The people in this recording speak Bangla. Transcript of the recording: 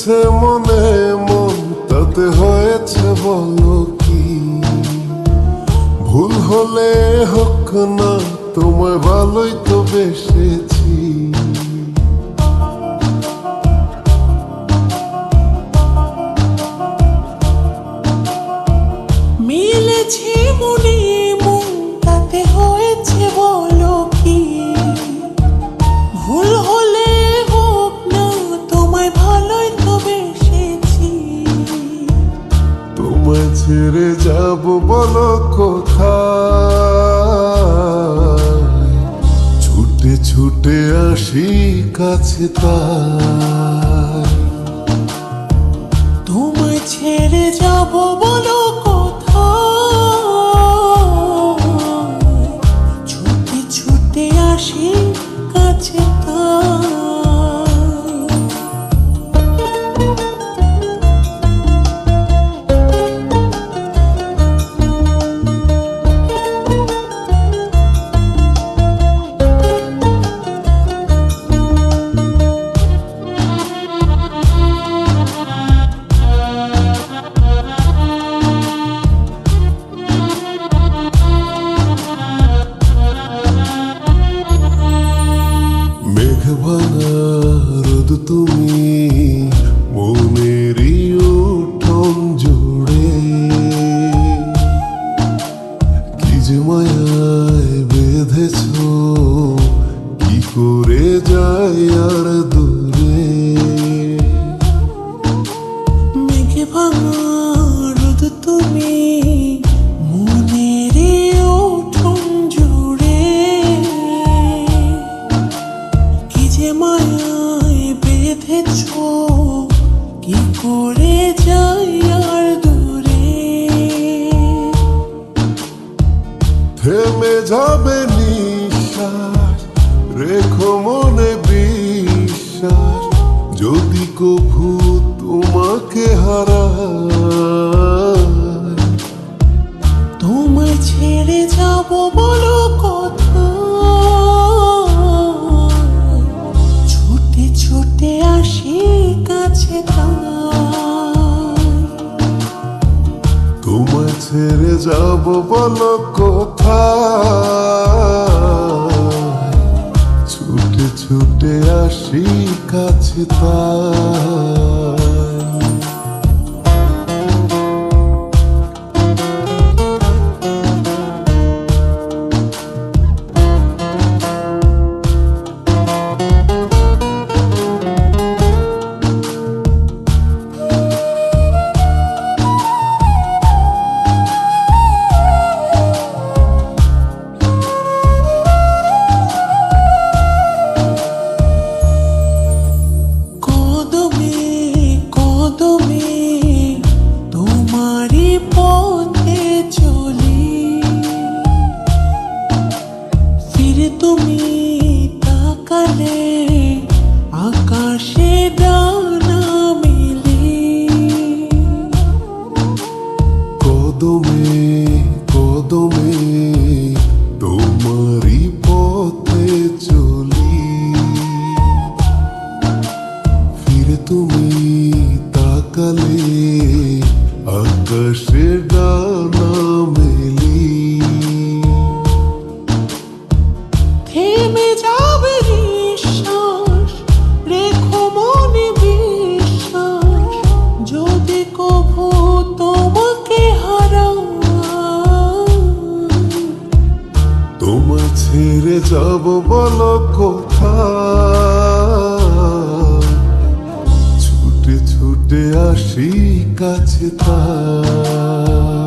লেগেছে মনে মন তাতে হয়েছে বলো কি? ভুল হলে হোক না, তোমায় ভালোই তো বেসেছি। মিলেছে মনে মন তাতে হয়েছে বলো কি? ভুল হলে হোক না, তোমায় ভালোই তো বেসেছি। তোমায় ছেড়ে যাব বলো কোথায়? ছুটে ছুটে আসি কাছে তাই। তোমায় ছেড়ে যাব বলো কোথায়? ছুটে ছুটে আসি কাছে তাই। ভাঙা রোদ তুমি মনেরই উঠোন জুড়ে, কি যে মায়ায় বেঁধেছ, কি করে যায় আর দূরে। মেঘে ভাঙা রোদ তুমি মনেরই উঠোন জুড়ে, কি যে মায়ায় বেঁধেছ, কি করে যাই আর দূরে। থেমে যাবে নিঃশ্বাস, রেখো মনে বিশ্বাস, যদি কভু তোমাকে হারাই। তোমায় ছেড়ে যাব বলো কোথায়? ছুটে ছুটে আসি কাছে তাই। তোমায় ছেড়ে যাব বলো কোথায়? ছুটে ছুটে আসি কাছে তাই। তুমি তাকালে আকাশে ডানা মেলে। কদমে কদমে তোমারই পথে চলি, ফিরে তুমি তাকালে আকাশে ডানা মেলি। থেমে যাবে নিঃশ্বাস, রেখো মনে বিশ্বাস, যদি কভু তোমাকে হারাই। তোমায় ছেড়ে যাব বলো কোথায়? ছুটে ছুটে আসি কাছে তাই।